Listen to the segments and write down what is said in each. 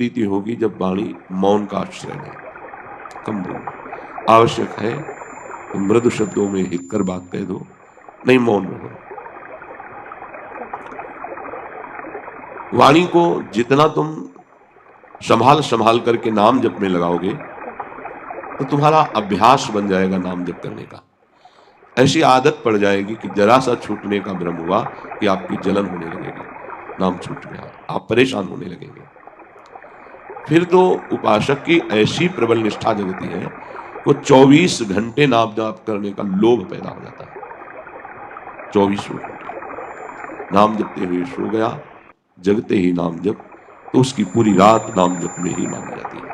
प्रीति होगी जब वाणी मौन का आश्रय ले, कम बोलो। आवश्यक है तो मृदु शब्दों में हितकर बात कह दो, नहीं मौन रहो। वाणी को जितना तुम संभाल संभाल करके नाम जप में लगाओगे तो तुम्हारा अभ्यास बन जाएगा नाम जप करने का। ऐसी आदत पड़ जाएगी कि जरा सा छूटने का भ्रम हुआ कि आपकी जलन होने लगेगी, नाम छूट गया, आप परेशान होने लगेंगे। फिर तो उपासक की ऐसी प्रबल निष्ठा जगती है वो 24 घंटे नाम जाप करने का लोभ पैदा हो जाता है। 24 घंटे नाम जपते हुए सो गया, जगते ही नाम जप, तो उसकी पूरी रात नाम जप में ही मानी जाती है।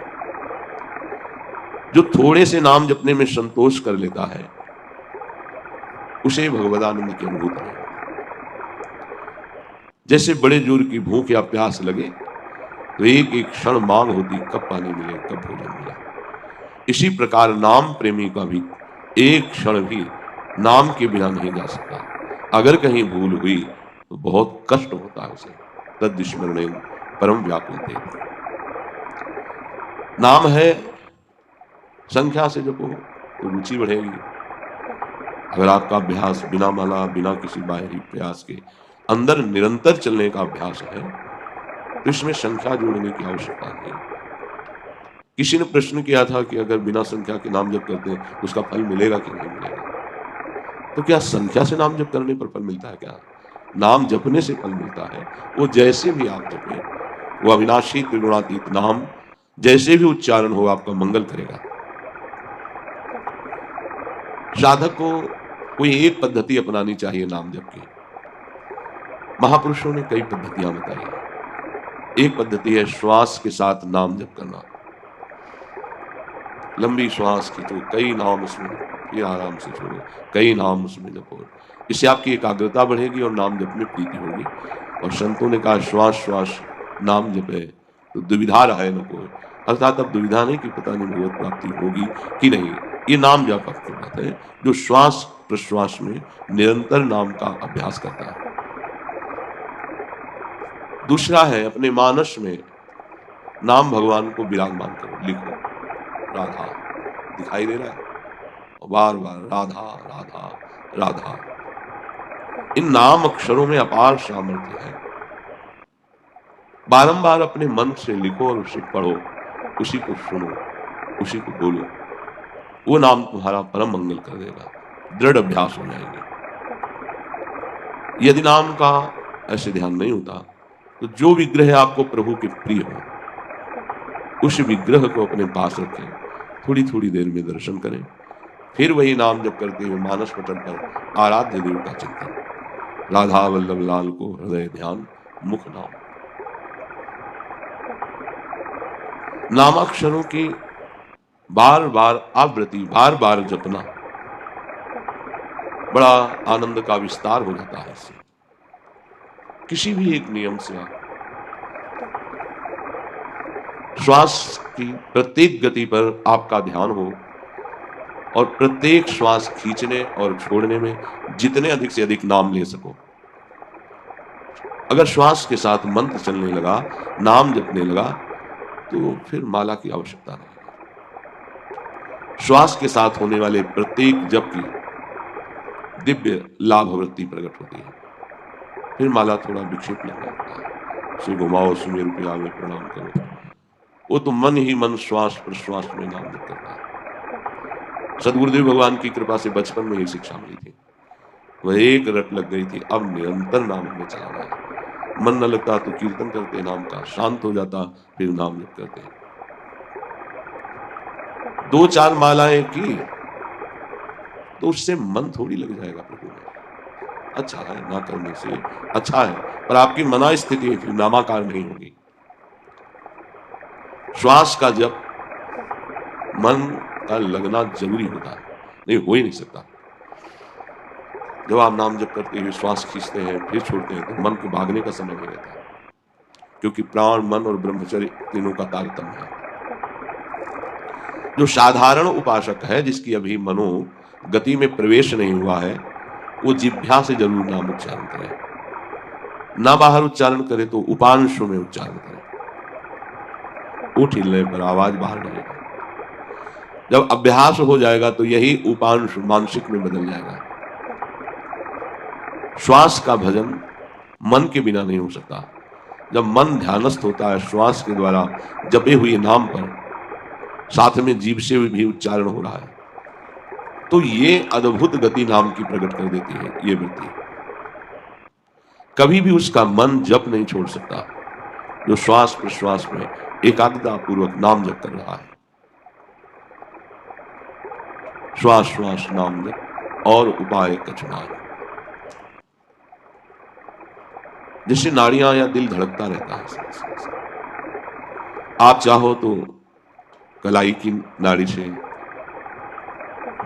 जो थोड़े से नाम जपने में संतोष कर लेता है उसे भगवदानंद की अनुभूति है। जैसे बड़े जोर की भूख या प्यास लगे तो एक एक क्षण मांग होती, कब पानी मिले, कब भोजन मिले। इसी प्रकार नाम प्रेमी का भी एक क्षण भी नाम के बिना नहीं जा सकता। अगर कहीं भूल हुई तो बहुत कष्ट होता है उसे। तद्स्मरणेन परम व्याकुलते। नाम है, संख्या से जपो तो रुचि बढ़ेगी। अगर आपका अभ्यास बिना माला, बिना किसी बाहरी प्रयास के अंदर निरंतर चलने का अभ्यास है तो इसमें संख्या जोड़ने की आवश्यकता नहीं। किसी ने प्रश्न किया था कि अगर बिना संख्या के नाम जप करते हैं तो उसका फल मिलेगा कि नहीं मिलेगा। तो क्या संख्या से नाम जप करने पर फल मिलता है? क्या नाम जपने से फल मिलता है? वो जैसे भी आप जपे, वो अविनाशी त्रिगुणातीत नाम जैसे भी उच्चारण हो आपका मंगल करेगा। साधक को कोई एक पद्धति अपनानी चाहिए नाम जप की। महापुरुषों ने कई पद्धतियां बताई है। एक पद्धति है श्वास के साथ नाम जप करना। लंबी श्वास खींचो, कई नाम उसमें, फिर आराम से छोड़ो, कई नाम उसमें जपो। इससे आपकी एकाग्रता बढ़ेगी और नाम जप में प्रीति होगी। और संतों ने कहा श्वास श्वास नाम जपे तो दुविधा रहे न कोई। अर्थात अब दुविधा नहीं कि पता नहीं भगवत प्राप्ति होगी कि नहीं। ये नाम जप की बात है जो श्वास प्रश्वास में निरंतर नाम का अभ्यास करता है। दूसरा है अपने मानस में नाम भगवान को विराजमान करो, लिखो। राधा दिखाई दे रहा है, बार बार राधा राधा राधा। इन नाम अक्षरों में अपार सामर्थ्य है। बारंबार अपने मन से लिखो और उसे पढ़ो, उसी को सुनो, उसी को बोलो। वो नाम तुम्हारा परम मंगल कर देगा, दृढ़ अभ्यास हो जाएंगे। यदि नाम का ऐसे ध्यान नहीं होता तो जो विग्रह आपको प्रभु के प्रिय हो उस विग्रह को अपने पास रखें, थोड़ी थोड़ी देर में दर्शन करें, फिर वही नाम जप करते हुए मानस पटल पर आराध्य देव का चिंतन। राधा वल्लभ लाल को हृदय ध्यान, मुख नाम। नामाक्षरों की बार बार आवृत्ति, बार बार जपना, बड़ा आनंद का विस्तार हो जाता है इससे। किसी भी एक नियम से आप श्वास की प्रत्येक गति पर आपका ध्यान हो और प्रत्येक श्वास खींचने और छोड़ने में जितने अधिक से अधिक नाम ले सको। अगर श्वास के साथ मंत्र चलने लगा, नाम जपने लगा, तो फिर माला की आवश्यकता नहीं। श्वास के साथ होने वाले प्रत्येक जप की दिव्य लाभ वृत्ति प्रकट होती है। फिर माला थोड़ा विक्षेप लगने लगता है। उसे घुमाओ, सुमेरु पे आगे प्रणाम करो। वो तो मन ही मन श्वास प्रश्वास में नाम जप करता है। सदगुरुदेव भगवान की कृपा से बचपन में ही शिक्षा मिली थी, वह एक रट लग गई थी। अब निरंतर नाम हमें चलाना है। मन न लगता तो कीर्तन करते नाम का, शांत हो जाता फिर नाम जप करते। 2-4 मालाएं की तो उससे मन थोड़ी लग जाएगा प्रभु में। अच्छा है, ना करने से अच्छा है, पर आपकी मना स्थिति फिर नामाकार नहीं होगी। श्वास का जप मन का लगना जरूरी होता है, नहीं हो ही नहीं सकता। जब आप नाम जप करते हुए श्वास खींचते हैं फिर छोड़ते हैं तो मन को भागने का समय नहीं रहता, क्योंकि प्राण, मन और ब्रह्मचर्य तीनों का तारतम्य है। जो साधारण उपासक है, जिसकी अभी मनो गति में प्रवेश नहीं हुआ है, वो जिह्वा से जरूर नाम उच्चारण करे। ना बाहर उच्चारण करे तो उपांशों में उच्चारण करे। उठ हिलने पर आवाज बाहर नहीं आएगी। जब अभ्यास हो जाएगा तो यही उपांश मानसिक में बदल जाएगा। श्वास का भजन मन के बिना नहीं हो सकता। जब मन ध्यानस्थ होता है श्वास के द्वारा जपे हुए नाम पर, साथ में जीभ से भी उच्चारण हो रहा है, तो ये अद्भुत गति नाम की प्रकट कर देती है। ये वृत्ति कभी भी उसका मन जप नहीं छोड़ सकता जो श्वास प्रश्वास में एकाग्रता पूर्वक नाम जप कर रहा है। श्वास श्वास नाम जप और उपाय कछुनाय। जिससे नाड़ियां या दिल धड़कता रहता है। आप चाहो तो कलाई की नाड़ी से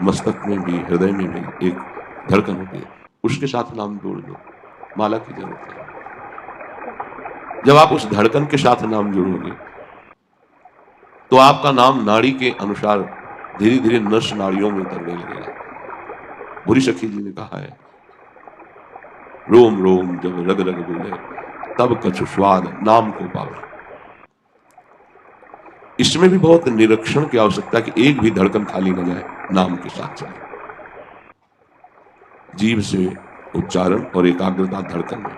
मस्तक में भी, हृदय में भी एक धड़कन होती है, उसके साथ नाम जोड़ दो, माला की जरूरत है। जब आप उस धड़कन के साथ नाम जोड़ोगे तो आपका नाम नाड़ी के अनुसार धीरे धीरे नस नाड़ियों में उतरने लगेगा। बुरी सखी जी ने कहा है, रोम रोम जब रग रग बोले तब कछु स्वाद नाम को पावे। इसमें भी बहुत निरीक्षण की आवश्यकता कि एक भी धड़कन खाली न जाए, नाम के साथ चले। जीभ से उच्चारण और एकाग्रता धड़कन में,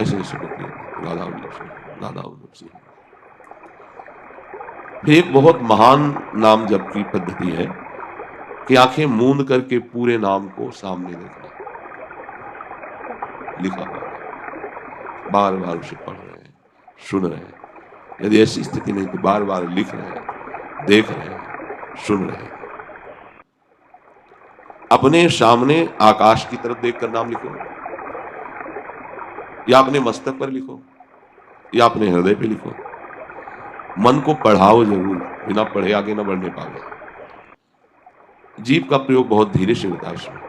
ऐसे ऐसे होती है। राधा वल्लभ सिंह, राधा वल्लभ सिंह। फिर एक बहुत महान नाम जप की पद्धति है कि आंखें मूंद करके पूरे नाम को सामने देखना, लिखा हुआ बार बार उसे पढ़ रहे हैं, सुन रहे हैं। यदि ऐसी स्थिति नहीं तो बार बार लिख रहे हैं, देख रहे हैं, सुन रहे हैं। अपने सामने आकाश की तरफ देखकर नाम लिखो, या अपने मस्तक पर लिखो, या अपने हृदय पे लिखो। मन को पढ़ाओ जरूर, बिना पढ़े आगे न बढ़ने पावे। जीभ का प्रयोग बहुत धीरे से होता है, इसमें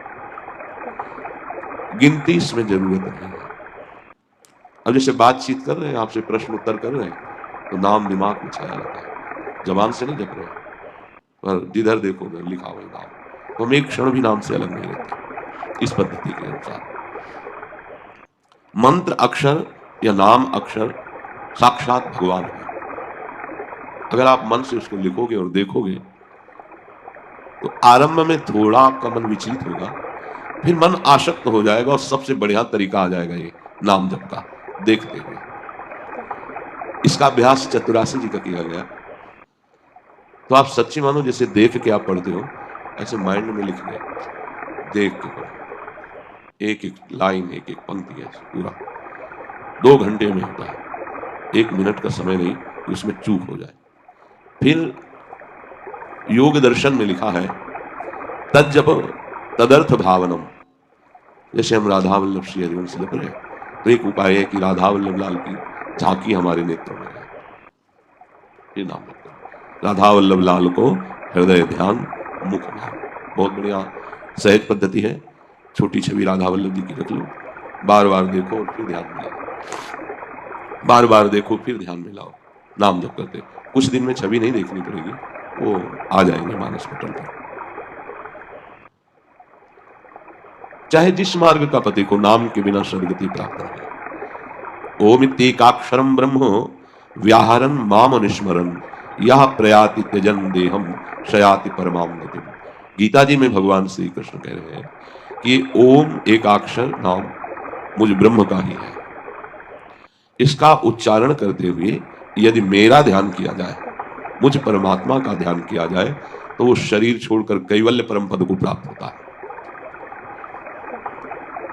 गिनती इसमें जरूरत नहीं है। अब जैसे बातचीत कर रहे हैं, आपसे प्रश्न उत्तर कर रहे हैं, तो नाम दिमाग में छाया रहता है, जबान से नहीं जप रहे, पर जिधर देखो उधर लिखा हुआ नाम, तो हम एक क्षण भी नाम से अलग नहीं रहते। इस पद्धति के अनुसार मंत्र अक्षर या नाम अक्षर साक्षात भगवान है। अगर आप मन से उसको लिखोगे और देखोगे तो आरंभ में थोड़ा आपका मन विचलित होगा, फिर मन आसक्त हो जाएगा और सबसे बढ़िया तरीका आ जाएगा ये नाम जप का, देखते हुए। इसका अभ्यास चतुरासी जी का किया गया। तो आप सच्ची मानो जैसे देख के आप पढ़ते हो, ऐसे माइंड में लिख गए, देख के पढ़ो, एक एक लाइन, एक एक पंक्ति है पूरा। 2 घंटे में होता है, 1 मिनट का समय नहीं कि उसमें चूक हो जाए। फिर योग दर्शन में लिखा है तज्जप तदर्थ भावनम। जैसे हम राधा वल्लभ श्री हरिवंश जप रहे हैं, तो एक उपाय है कि राधा वल्लभ लाल की झांकी हमारे नेत्रों में है, ये नाम रखते हैं। राधा वल्लभ लाल को हृदय ध्यान मुख भाव, बहुत बढ़िया सहज पद्धति है। छोटी छवि राधा वल्लभ जी की रख लो, बार बार देखो और फिर ध्यान मिलाओ, बार बार देखो फिर ध्यान मिलाओ, नाम जप करते। कुछ दिन में छवि नहीं देखनी पड़ेगी, वो आ जाएंगे मानस पटल पर। चाहे जिस मार्ग का पति को नाम के बिना सदगति प्राप्त नहीं। ओम इत्येकाक्षरम ब्रह्म व्याहरन माम निस्मरन यह प्रयाति त्यजन देहम शयाति परमाम गतिम। गीता जी में भगवान श्री कृष्ण कह रहे हैं कि ओम एकाक्षर नाम मुझ ब्रह्म का ही है। इसका उच्चारण करते हुए यदि मेरा ध्यान किया जाए, मुझ परमात्मा का ध्यान किया जाए, तो वो शरीर छोड़कर कैवल्य परम पद को प्राप्त होता है।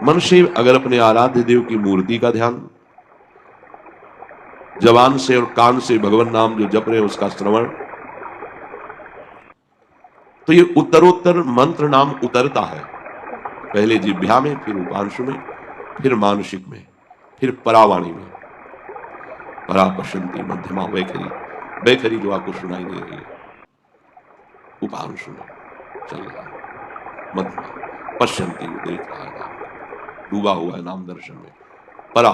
मनुष्य अगर अपने आराध्य देव की मूर्ति का ध्यान जबान से और कान से भगवान नाम जो जप रहे हैं उसका श्रवण, तो ये उत्तरोत्तर मंत्र नाम उतरता है, पहले जिह्वा में, फिर उपांशु में, फिर मानसिक में, फिर परावाणी में। परा पश्यंती मध्यमा वैखरी, वैखरी जो आपको सुनाई दे रही है, उपांशु में चल रहा है, मध्यमा पश्यंती देख रहा है, डूबा हुआ है नाम दर्शन में। परा,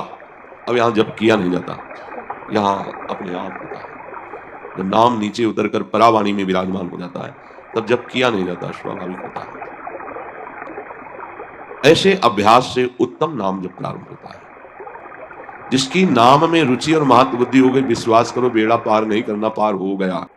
अब यहां जब किया नहीं जाता, यहां अपने आप होता है। जब नाम नीचे उतरकर परावाणी में विराजमान हो जाता है, तब जब किया नहीं जाता स्वाभाविक होता है। ऐसे अभ्यास से उत्तम नाम जब प्रारंभ होता है। जिसकी नाम में रुचि और महत्व बुद्धि हो गई, विश्वास करो बेड़ा पार नहीं करना, पार हो गया।